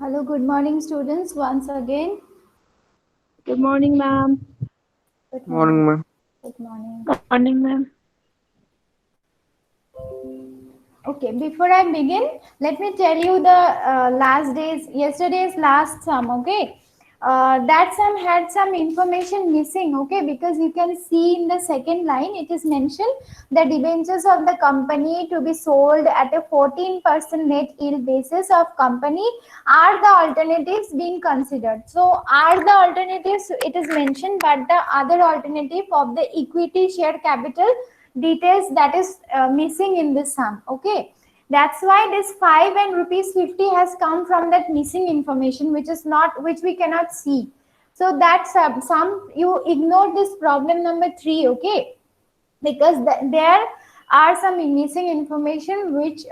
Hello, good morning, students. Once again, Good morning, ma'am. good morning. Morning, ma'am. Good morning. Morning, ma'am. Okay, before I begin, let me tell you the yesterday's last sum. Okay, that sum had some information missing. Okay, because you can see in the second line it is mentioned the debentures of the company to be sold at a 14% net yield basis of company are the alternatives being considered. So, are the alternatives it is mentioned, but the other alternative of the equity share capital details that is missing in this sum. Okay, that's why this 5 and rupees 50 has come from that missing information which we cannot see. So that sum you ignore this problem number 3. Okay, because there are some missing information which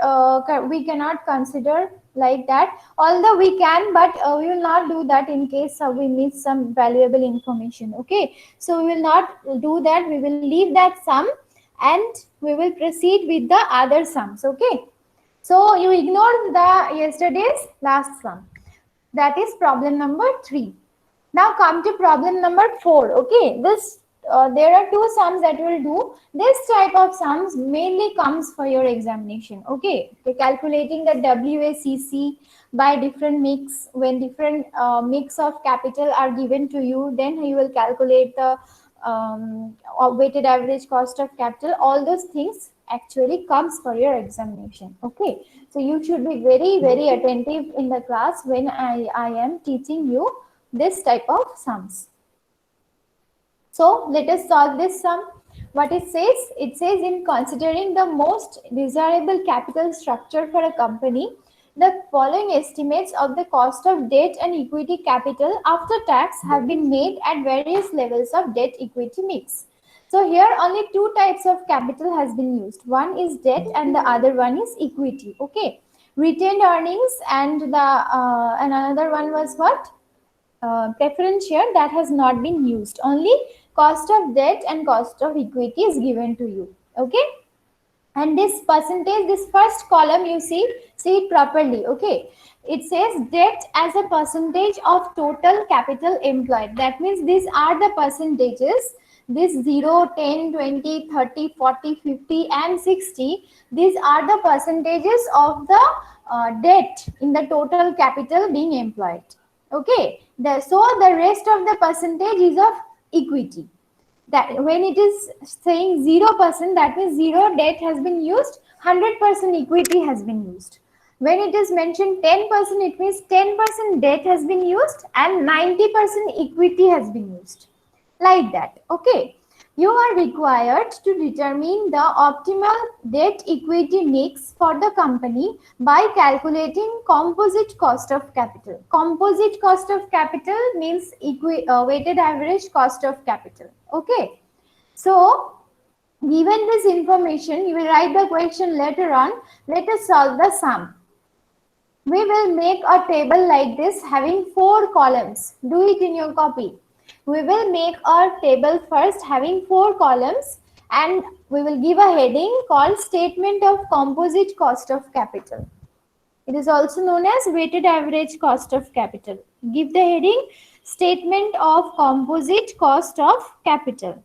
we cannot consider like that, although we can, but we will not do that in case we miss some valuable information. Okay, so we will not do that, we will leave that sum and we will proceed with the other sums. Okay, so you ignored the yesterday's last sum, that is problem number 3. Now come to problem number 4. Okay, this there are two sums that we'll do. This type of sums mainly comes for your examination. Okay, so calculating the WACC by different mix, when different mix of capital are given to you, then you will calculate the weighted average cost of capital. All those things actually comes for your examination. Okay, so you should be very attentive in the class when I am teaching you this type of sums. So let us solve this sum. What it says in considering the most desirable capital structure for a company, the following estimates of the cost of debt and equity capital after tax have been made at various levels of debt equity mix. So here only two types of capital has been used. One is debt and the other one is equity. Okay. Retained earnings and and another one was what? Preference share, that has not been used. Only cost of debt and cost of equity is given to you. Okay, and this percentage, this first column, you see it properly. Okay, it says debt as a percentage of total capital employed. That means these are the percentages. This 0, 10, 20, 30, 40, 50 and 60, these are the percentages of the debt in the total capital being employed. Okay, so the rest of the percentage is of equity. That when it is saying 0%, that means zero debt has been used, 100% equity has been used. When it is mentioned 10%, it means 10% debt has been used and 90% equity has been used, like that. Okay, you are required to determine the optimal debt equity mix for the company by calculating composite cost of capital. Composite cost of capital means weighted average cost of capital. Okay, so given this information, you will write the question later on. Let us solve the sum. We will make a table like this having 4 columns. Do it in your copy. We will make a table first having 4 columns and we will give a heading called Statement of Composite Cost of Capital. It is also known as Weighted Average Cost of Capital. Give the heading Statement of Composite Cost of Capital.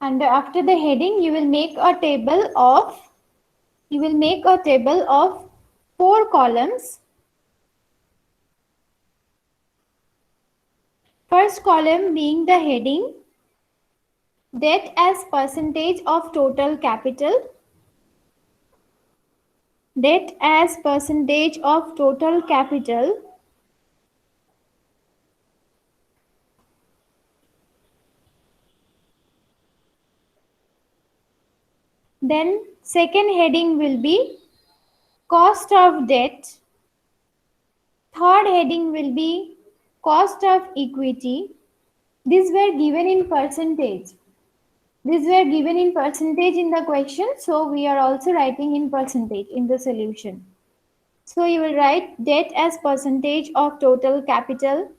And after the heading, you will make a table of 4 columns. First column being the heading debt as percentage of total capital. Debt as percentage of total capital. Then second heading will be cost of debt. Third heading will be cost of equity. These were given in percentage. These were given in percentage in the question, so we are also writing in percentage in the solution. So you will write debt as percentage of total capital.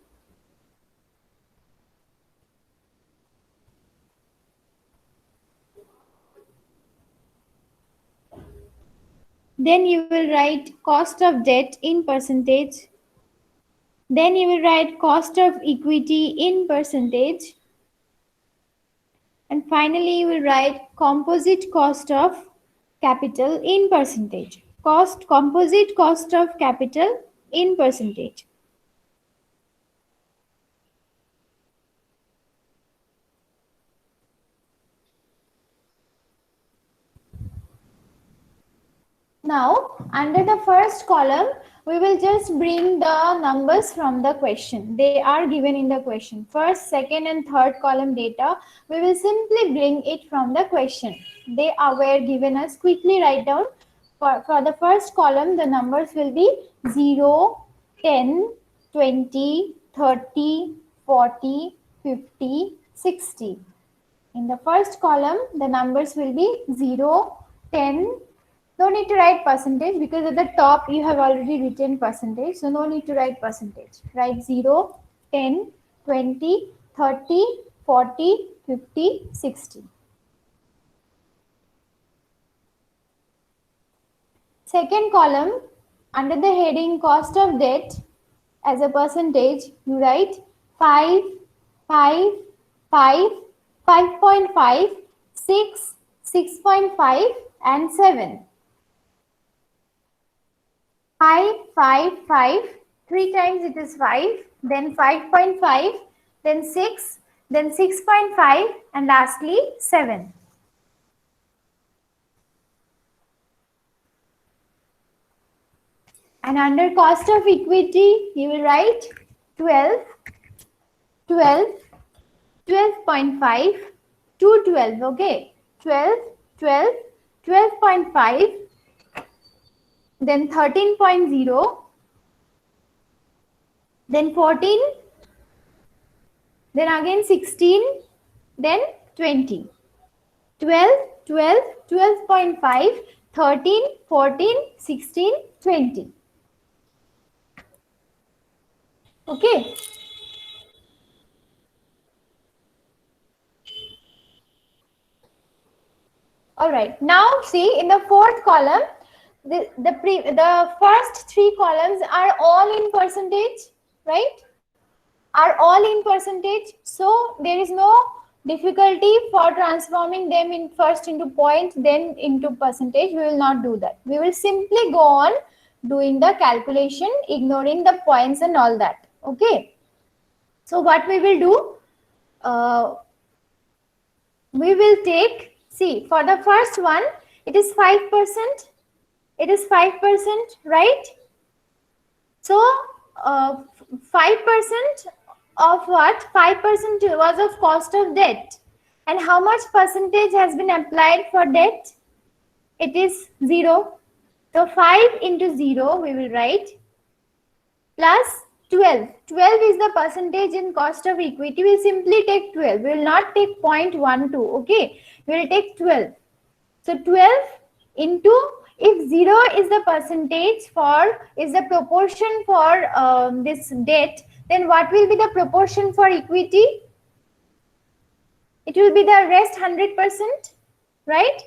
Then you will write cost of debt in percentage. Then you will write cost of equity in percentage. And finally, you will write composite cost of capital in percentage. Composite cost of capital in percentage. Now, under the first column, we will just bring the numbers from the question. They are given in the question. First, second, and third column data, we will simply bring it from the question. They were given us. Quickly write down. For the first column, the numbers will be 0, 10, 20, 30, 40, 50, 60. In the first column, the numbers will be 0, 10. No need to write percentage because at the top you have already written percentage. So no need to write percentage. Write 0, 10, 20, 30, 40, 50, 60. Second column, under the heading cost of debt as a percentage, you write 5, 5, 5, 5.5, 6, 6.5 and 7. 5, 5, 5, 3 times it is 5, then 5.5, then 6, then 6.5 and lastly 7. And under cost of equity, you will write 12, 12, 12.5 to 12, okay? 12, 12, 12.5, then 13.0, then 14, then again 16, then 20. 12, 12, 12.5, 13, 14, 16, 20. Okay. All right. Now see in the fourth column, the first 3 columns are all in percentage, right? Are all in percentage. So there is no difficulty for transforming them in first into point, then into percentage. We will not do that. We will simply go on doing the calculation, ignoring the points and all that. Okay. So what we will do, we will take, see, for the first one, it is 5%. It is 5%, right? So 5% of what? 5% was of cost of debt. And how much percentage has been applied for debt? It is 0. So 5 into 0 we will write plus 12. 12 is the percentage in cost of equity. We will simply take 12. We will not take 0.12. Okay. We will take 12. So 12 into, if 0 is the percentage for, is the proportion for this debt, then what will be the proportion for equity? It will be the rest 100%, right?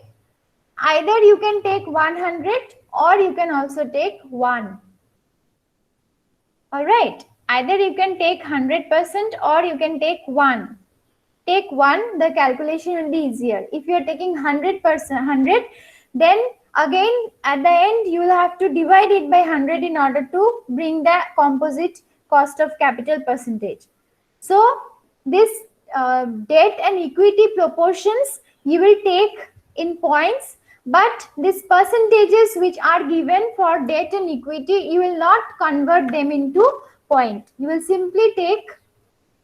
Either you can take 100 or you can also take 1. All right. Either you can take 100% or you can take 1. Take 1, the calculation will be easier. If you are taking 100%, 100, then again at the end you will have to divide it by 100 in order to bring the composite cost of capital percentage. So this debt and equity proportions you will take in points, but these percentages which are given for debt and equity, you will not convert them into point. You will simply take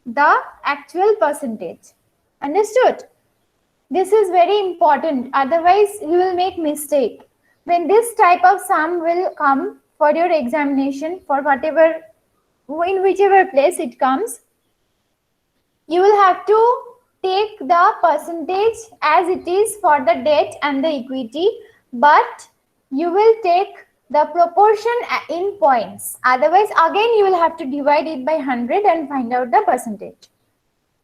the actual percentage. Understood? This is very important. Otherwise, you will make mistake. When this type of sum will come for your examination, for whatever, in whichever place it comes, you will have to take the percentage as it is for the debt and the equity, but you will take the proportion in points. Otherwise, again you will have to divide it by 100 and find out the percentage.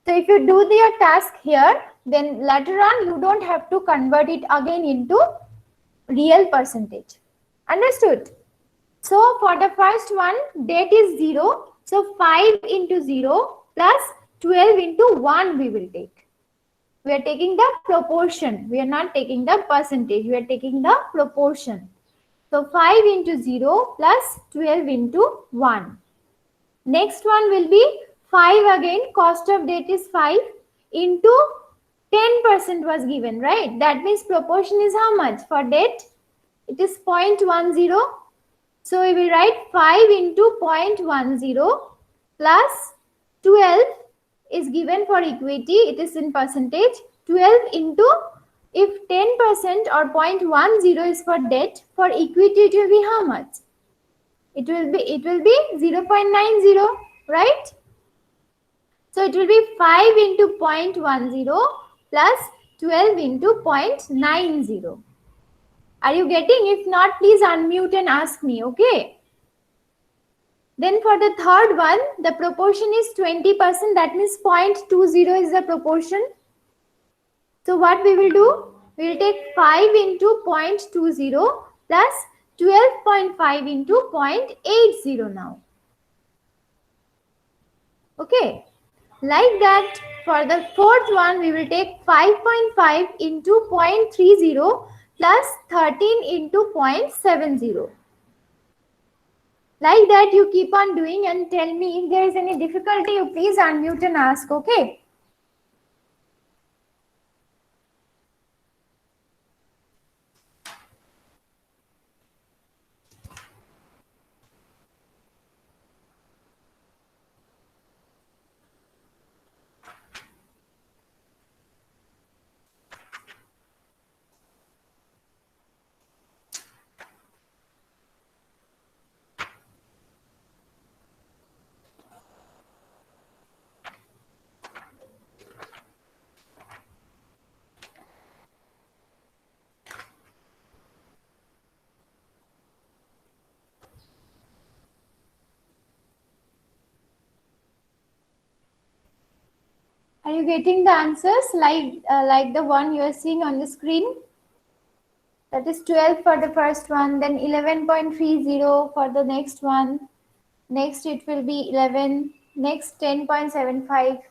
So if you do your task here, then later on you don't have to convert it again into real percentage. Understood? So for the first one, debt is 0. So 5 into 0 plus 12 into 1 we will take. We are taking the proportion. We are not taking the percentage. We are taking the proportion. So 5 into 0 plus 12 into 1. Next one will be 5 again. Cost of debt is 5 into 10% was given, right? That means proportion is how much? For debt, it is 0.10. So we will write 5 into 0.10 plus 12 is given for equity. It is in percentage. 12 into, if 10% or 0.10 is for debt, for equity it will be how much? It will be 0.90, right? So it will be 5 into 0.10 plus 12 into 0.90. Are you getting? If not, please unmute and ask me, okay? Then for the third one, the proportion is 20%. That means 0.20 is the proportion. So what we will do? We will take 5 into 0.20 plus 12.5 into 0.80 now. Okay. Like that, for the fourth one, we will take 5.5 into 0.30 plus 13 into 0.70. Like that, you keep on doing and tell me if there is any difficulty, you please unmute and ask, okay? Are you getting the answers like the one you are seeing on the screen? That is 12 for the first one, then 11.30 for the next one. Next it will be 11, next 10.75,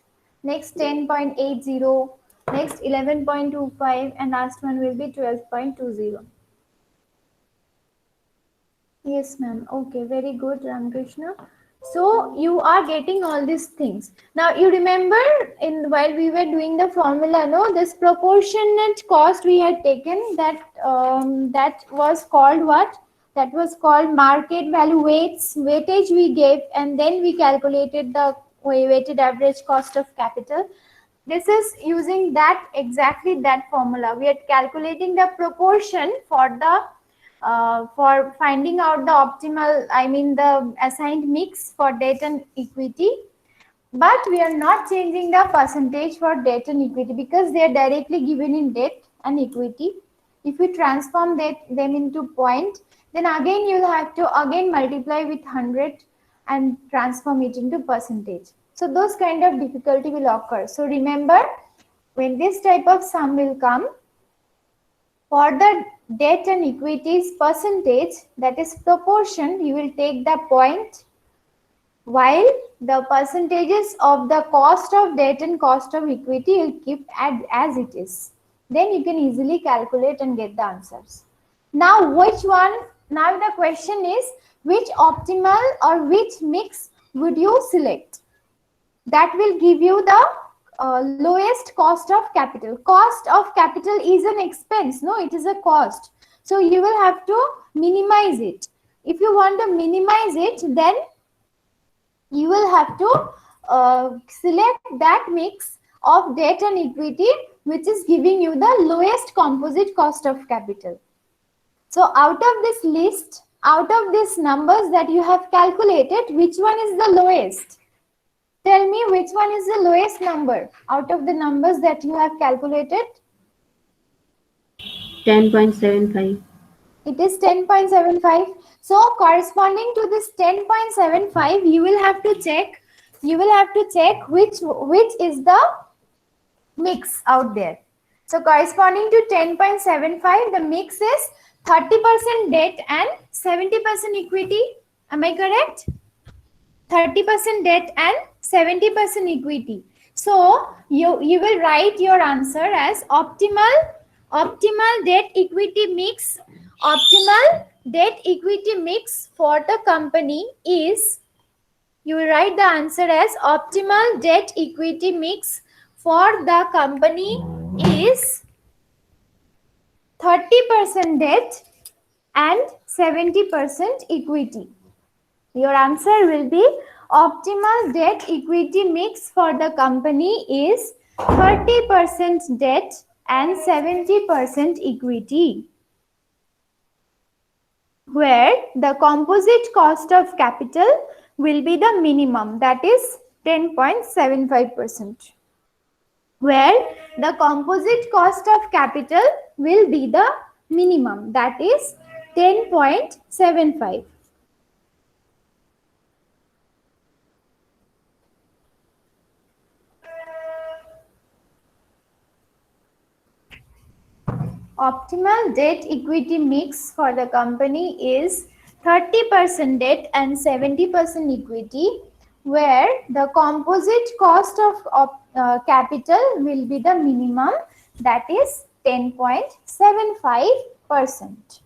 next 10.80, next 11.25, and last one will be 12.20. Yes, ma'am. Okay, very good, Ramakrishna. So you are getting all these things. Now you remember while we were doing the formula, no, this proportionate cost we had taken, that that was called what? That was called market value weightage we gave, and then we calculated the weighted average cost of capital. This is using that exactly that formula. We are calculating the proportion for finding out the optimal, I mean the assigned mix for debt and equity, but we are not changing the percentage for debt and equity because they are directly given in debt and equity. If you transform them into point, then again you will have to again multiply with 100 and transform it into percentage. So those kind of difficulty will occur. So remember, when this type of sum will come, for the debt and equities percentage, that is proportion, you will take the point, while the percentages of the cost of debt and cost of equity will keep as it is. Then you can easily calculate and get the answers. Now which one? Now the question is, which optimal or which mix would you select? That will give you the lowest cost of capital. Cost of capital is an expense, no, it is a cost. So you will have to minimize it. If you want to minimize it, then you will have to select that mix of debt and equity which is giving you the lowest composite cost of capital. So out of this list, out of these numbers that you have calculated, which one is the lowest? Tell me which one is the lowest number out of the numbers that you have calculated. 10.75. It is 10.75. So corresponding to this 10.75, you will have to check. You will have to check which is the mix out there. So corresponding to 10.75, the mix is 30% debt and 70% equity. Am I correct? 30% debt and 70% equity. So you will write your answer as optimal debt equity mix. Optimal debt equity mix for the company is, you will write the answer as optimal debt equity mix for the company is 30% debt and 70% equity. Your answer will be optimal debt equity mix for the company is 30% debt and 70% equity, where the composite cost of capital will be the minimum, that is 10.75%. Where the composite cost of capital will be the minimum, that is 10.75. Optimal debt equity mix for the company is 30% debt and 70% equity, where the composite cost of capital will be the minimum, that is 10.75%.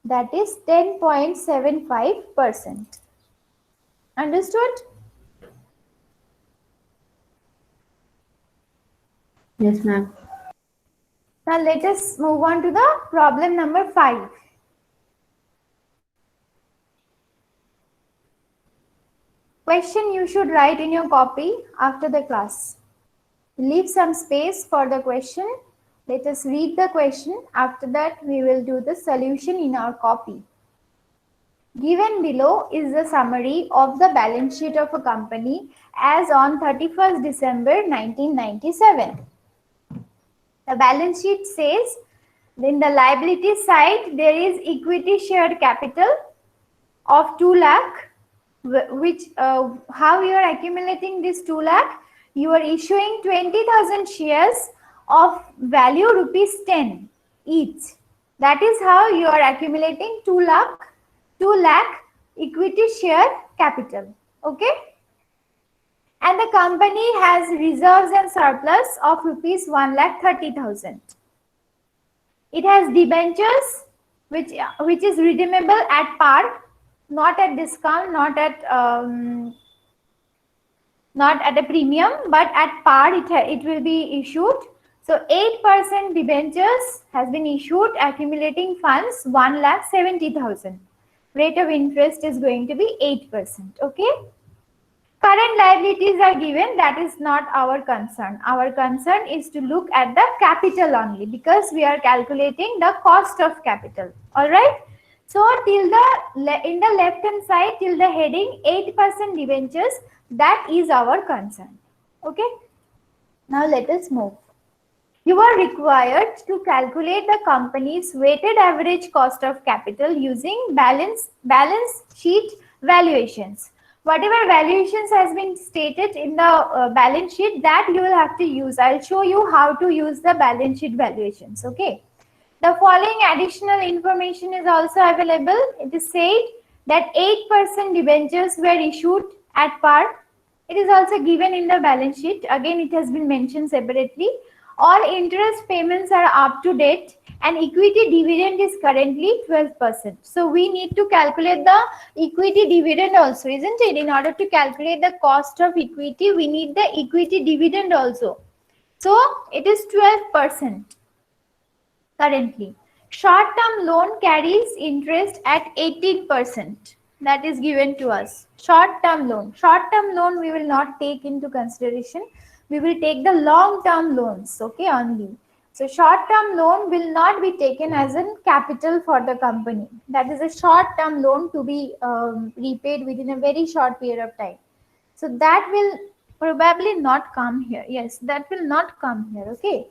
That is 10.75%. Understood? Yes, ma'am. Now let us move on to the problem number 5. Question you should write in your copy after the class. Leave some space for the question. Let us read the question. After that, we will do the solution in our copy. Given below is the summary of the balance sheet of a company as on 31st December 1997. The balance sheet says, in the liability side, there is equity share capital of 2 lakh, which how you are accumulating this 2 lakh? You are issuing 20,000 shares of value rupees 10 each. That is how you are accumulating 2 lakh equity share capital. Okay? And the company has reserves and surplus of rupees 1,30,000. It has debentures which is redeemable at par, not at discount, not at a premium, but at par it will be issued. So 8% debentures has been issued, accumulating funds 1,70,000. Rate of interest is going to be 8%. Okay. Current liabilities are given, that is not our concern. Our concern is to look at the capital only, because we are calculating the cost of capital. All right. So till in the left hand side, till the heading 8% debentures, that is our concern. Okay. Now let us move. You are required to calculate the company's weighted average cost of capital using balance sheet valuations. Whatever valuations has been stated in the balance sheet, that you will have to use. I'll show you how to use the balance sheet valuations. Okay. The following additional information is also available. It is said that 8% debentures were issued at par. It is also given in the balance sheet. Again, it has been mentioned separately. All interest payments are up to date and equity dividend is currently 12%. So we need to calculate the equity dividend also, isn't it? In order to calculate the cost of equity, we need the equity dividend also. So it is 12% currently. Short-term loan carries interest at 18%. That is given to us. Short-term loan. Short-term loan we will not take into consideration. We will take the long-term loans, okay, only. So short-term loan will not be taken as a capital for the company. That is a short-term loan to be repaid within a very short period of time. So that will probably not come here. Yes, that will not come here. Okay.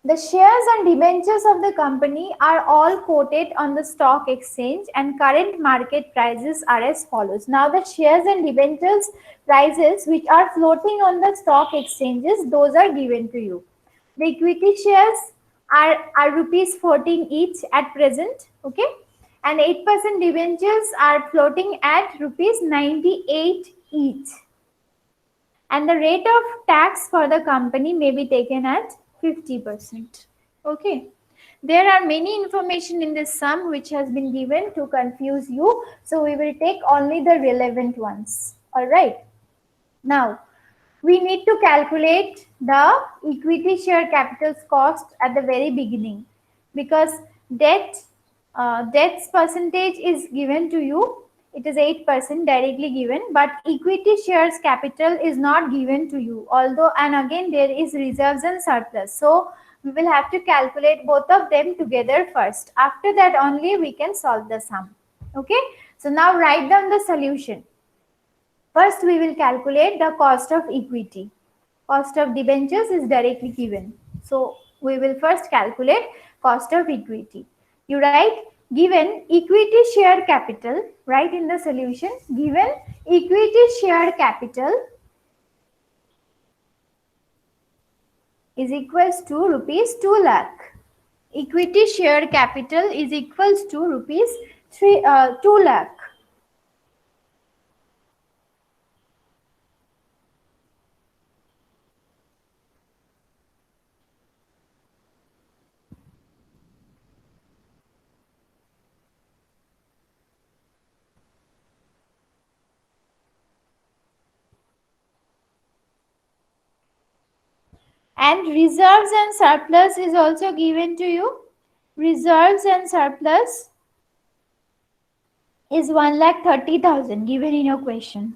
The shares and debentures of the company are all quoted on the stock exchange and current market prices are as follows. Now the shares and debentures prices which are floating on the stock exchanges, those are given to you. The equity shares are rupees 14 each at present, okay? And 8% debentures are floating at rupees 98 each. And the rate of tax for the company may be taken at 50%. Okay. There are many information in this sum which has been given to confuse you. So we will take only the relevant ones. All right. Now, we need to calculate the equity share capital's cost at the very beginning because debt's percentage is given to you. It is 8% directly given, but equity shares capital is not given to you. Although, and again, there is reserves and surplus. So we will have to calculate both of them together first. After that only we can solve the sum. Okay. So now write down the solution. First, we will calculate the cost of equity. Cost of debentures is directly given. So, we will first calculate cost of equity. You write given equity share capital, write in the solution, given equity share capital is equals to rupees 2 lakh. Equity share capital is equals to rupees 2 lakh. And reserves and surplus is also given to you. Reserves and surplus is 1,30,000 given in your question.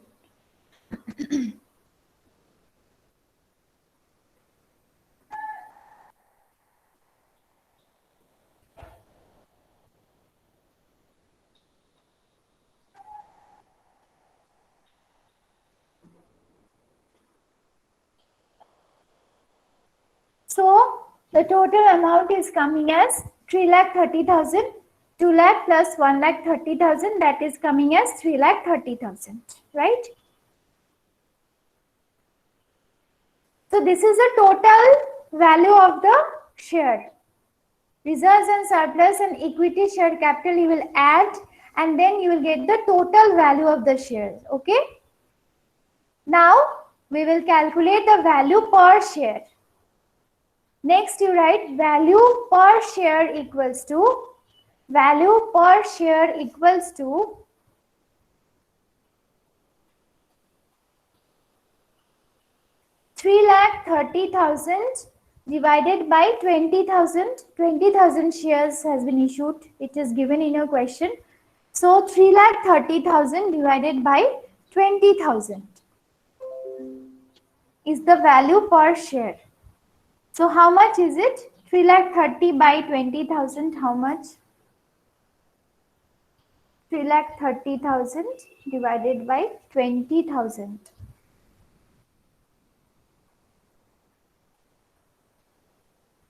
So the total amount is coming as 3,30,000. 2 lakh plus 1,30,000, that is coming as 3,30,000, right? So this is the total value of the share. Reserves and surplus and equity share capital you will add and then you will get the total value of the shares. Okay. Now we will calculate the value per share. Next you write value per share equals to 3,30,000 divided by 20,000. 20,000 shares has been issued. It is given in your question. So 3,30,000 divided by 20,000 is the value per share. So how much is it? 3,30,000 by 20,000, how much? 3,30,000 divided by 20,000.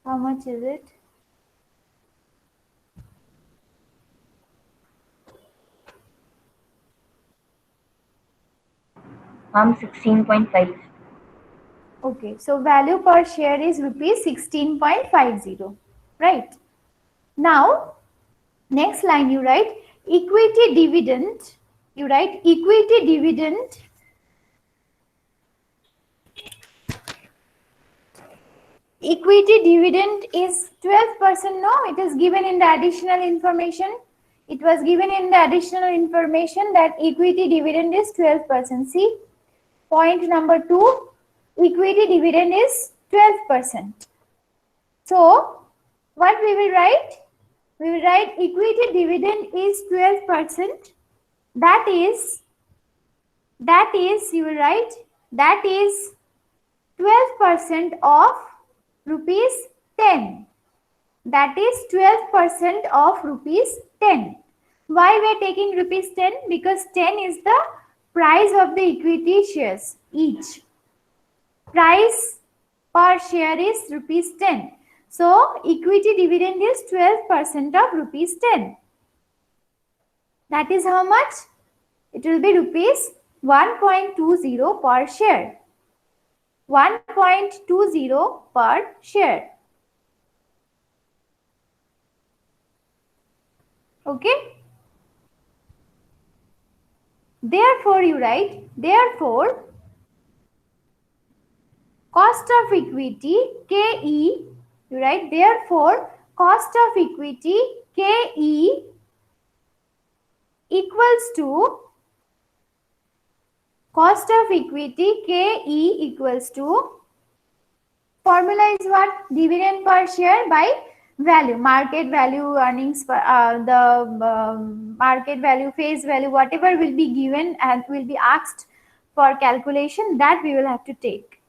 How much is it? Ma'am, 16.5. Okay, so value per share is rupees 16.50, right? Now, next line you write equity dividend. You write equity dividend is 12%. No, it is given in the additional information. It was given in the additional information that equity dividend is 12%. See, point number 2, equity dividend is 12%. So, what we will write? We will write equity dividend is 12%. That is, you will write, that is 12% of rupees 10. That is 12% of rupees 10. Why we are taking rupees 10? Because 10 is the price of the equity shares each. Price per share is rupees 10. So equity dividend is 12% of rupees 10. That is how much? It will be rupees 1.20 per share. 1.20 per share. Okay? Therefore, you write, therefore, cost of equity KE, you write, therefore, cost of equity KE equals to, cost of equity KE equals to, formula is what? Dividend per share by value, market value, earnings, market value, face value, whatever will be given and will be asked for calculation, that we will have to take.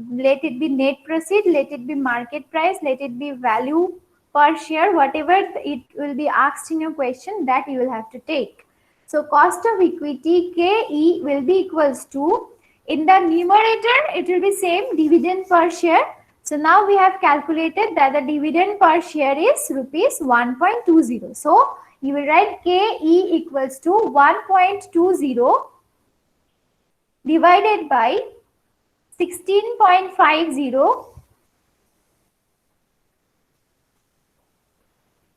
Let it be net proceed, let it be market price, let it be value per share, whatever it will be asked in your question, that you will have to take. So cost of equity KE will be equals to, in the numerator it will be same, dividend per share. So now we have calculated that the dividend per share is rupees 1.20. So you will write KE equals to 1.20 divided by 16.50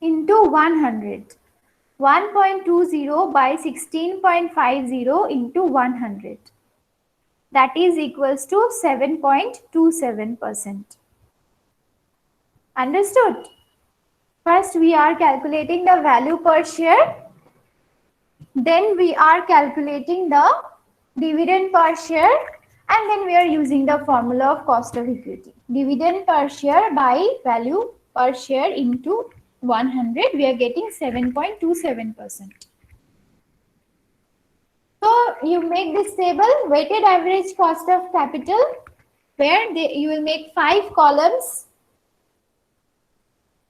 into 100. 1.20 by 16.50 into 100. That is equals to 7.27%. Understood? First we are calculating the value per share. Then we are calculating the dividend per share. And then we are using the formula of cost of equity. Dividend per share by value per share into 100. We are getting 7.27%. So you make this table, weighted average cost of capital, where you will make 5 columns.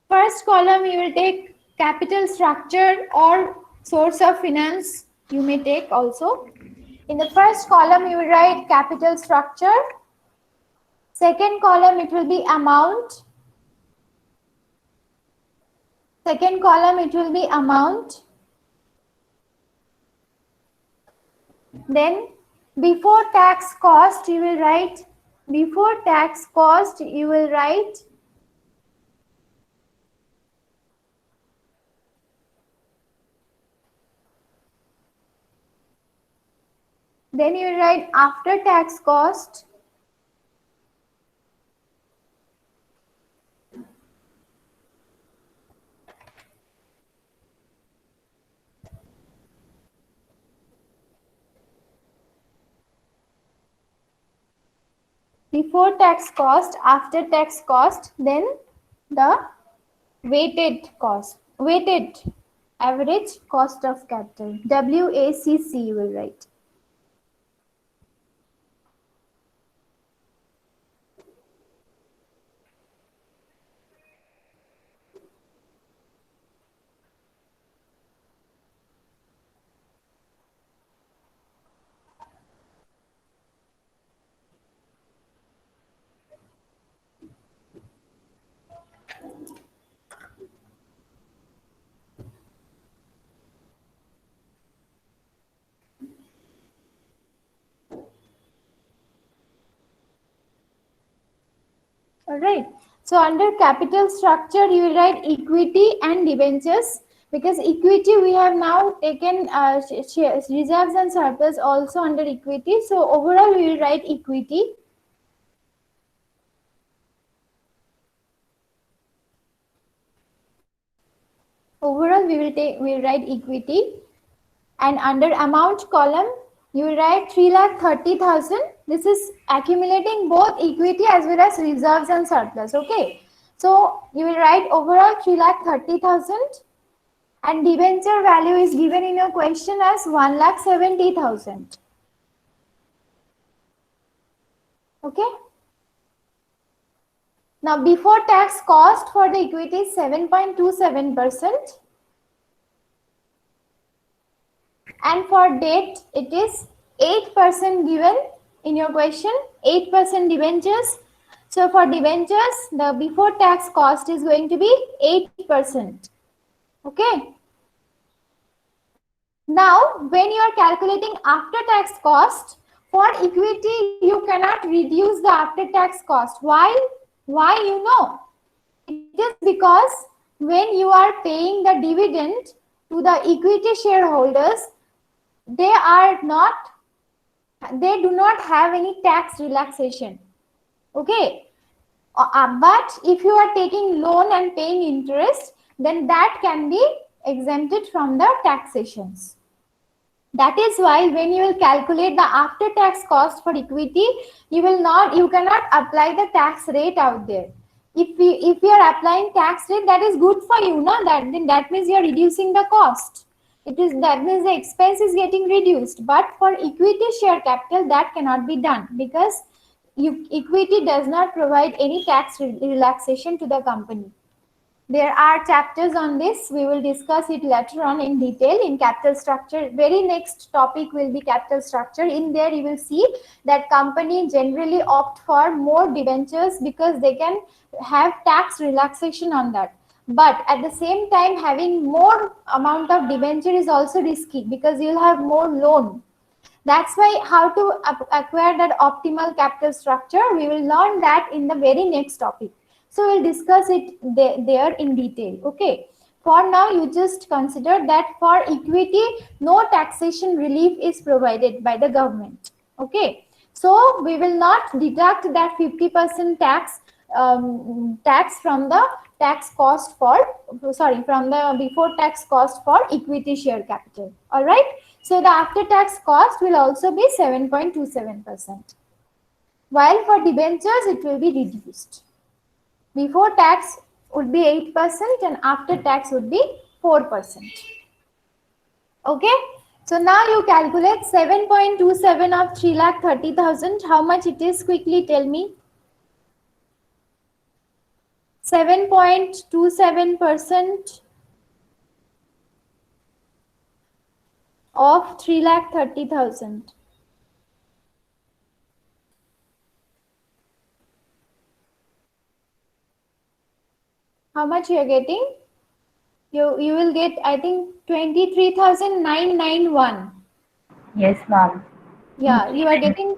First column you will take capital structure or source of finance, you may take also. In the first column you will write capital structure. Second column it will be amount. Second column it will be amount. Then before tax cost you will write, before tax cost you will write then you will write after tax cost. Before tax cost, after tax cost, then the weighted cost, weighted average cost of capital, WACC you will write. Alright. So under capital structure, you will write equity and debentures, because equity we have now taken reserves and surplus also under equity. So overall we will write equity. Overall we will write equity, and under amount column you will write 3,30,000. This is accumulating both equity as well as reserves and surplus. Okay, so you will write overall 3,30,000, and debenture value is given in your question as 1,70,000. Okay. Now, before tax cost for the equity is 7.27%. And for debt, it is 8% given in your question, 8% debentures. So for debentures, the before tax cost is going to be 8%. Okay. Now, when you are calculating after tax cost, for equity, you cannot reduce the after tax cost. Why? Why, you know? It is because when you are paying the dividend to the equity shareholders, they do not have any tax relaxation. Okay. But if you are taking loan and paying interest, then that can be exempted from the taxations. That is why when you will calculate the after tax cost for equity, you cannot apply the tax rate out there. If you are applying tax rate, that is good for you, no? That means you are reducing the cost. That means the expense is getting reduced. But for equity share capital, that cannot be done because equity does not provide any tax relaxation to the company. There are chapters on this. We will discuss it later on in detail in capital structure. Very next topic will be capital structure. In there, you will see that company generally opt for more debentures because they can have tax relaxation on that. But at the same time, having more amount of debenture is also risky because you'll have more loan. That's why how to acquire that optimal capital structure, we will learn that in the very next topic. So we'll discuss it there in detail. Okay. For now, you just consider that for equity, no taxation relief is provided by the government. Okay. So we will not deduct that 50% tax from the tax cost for from the before tax cost for equity share capital. All right. So the after tax cost will also be 7.27%. While for debentures, it will be reduced. Before tax would be 8% and after tax would be 4%. Okay. So now you calculate 7.27 of 3,30,000. How much it is? Quickly tell me. 7.27% of 3,30,000. How much you are getting? You will get, I think, 23,991. Yes, ma'am. Yeah, you are getting.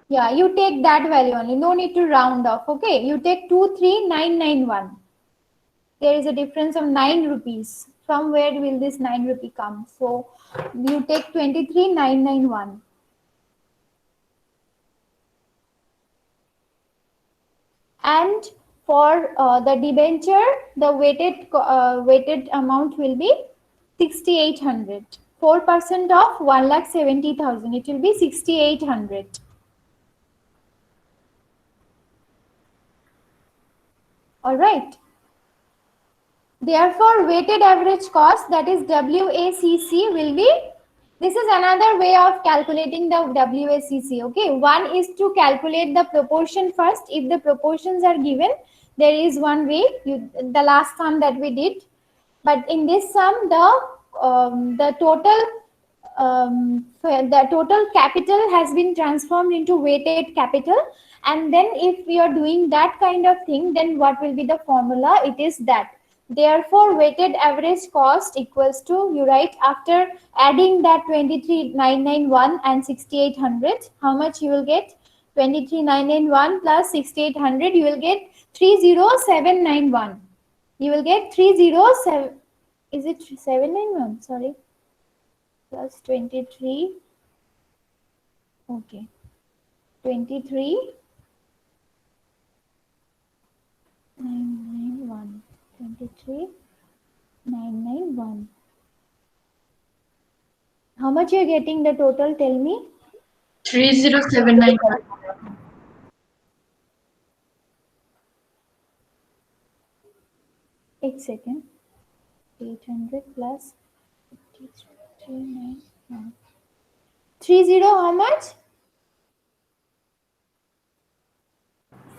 Yeah, you take that value only. No need to round off. Okay, you take 23,991. There is a difference of 9 rupees. From where will this 9 rupee come? So you take 23,991. And for the debenture, the weighted amount will be 6,800. 4% of 1,70,000. It will be 6,800. All right. Therefore, weighted average cost, that is WACC, will be, this is another way of calculating the WACC. Okay, one is to calculate the proportion first. If the proportions are given, there is one way, the last sum that we did. But in this sum, the total capital has been transformed into weighted capital. And then if we are doing that kind of thing, then what will be the formula? It is that. Therefore, weighted average cost equals to, you write after adding that 23,991 and 6,800, how much you will get? 23,991 plus 6,800, you will get 30,791. You will get 307. Is it 791? Sorry. Plus 23. Okay. 23. 991. 23. 991. How much you are getting the total? Tell me. 3079. 8 second. 800 plus 391. 30 how much?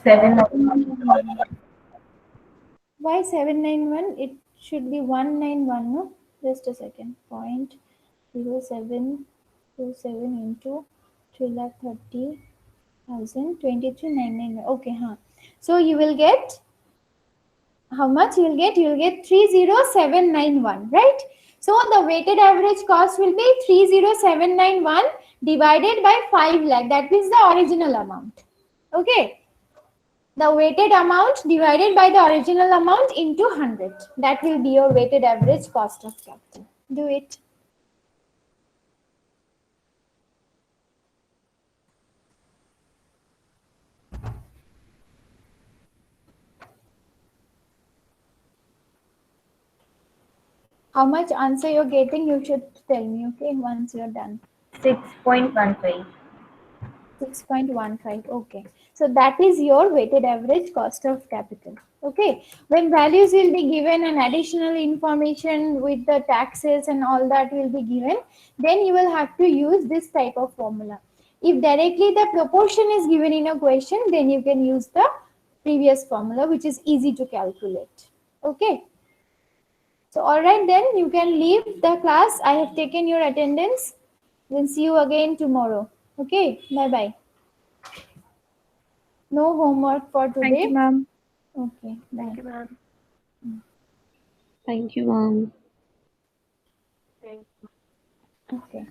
7. Why 791? It should be 191, no? Just a second. 0.0727 into 2,30,000, 23,999. Okay, huh. So you will get how much? You will get 30791, right? So the weighted average cost will be 30791 divided by 5 lakh. That is the original amount. Okay. The weighted amount divided by the original amount into 100. That will be your weighted average cost of capital. Do it. How much answer you're getting, you should tell me, okay, once you're done. 6.15. 6.15. Okay. So that is your weighted average cost of capital. Okay. When values will be given and additional information with the taxes and all that will be given, then you will have to use this type of formula. If directly the proportion is given in a question, then you can use the previous formula, which is easy to calculate. Okay. So all right, then you can leave the class. I have taken your attendance. Then see you again tomorrow. Okay. Bye bye. No homework for today. Thank you, ma'am. Okay, bye. Thank you, ma'am. Thank you, ma'am. Okay.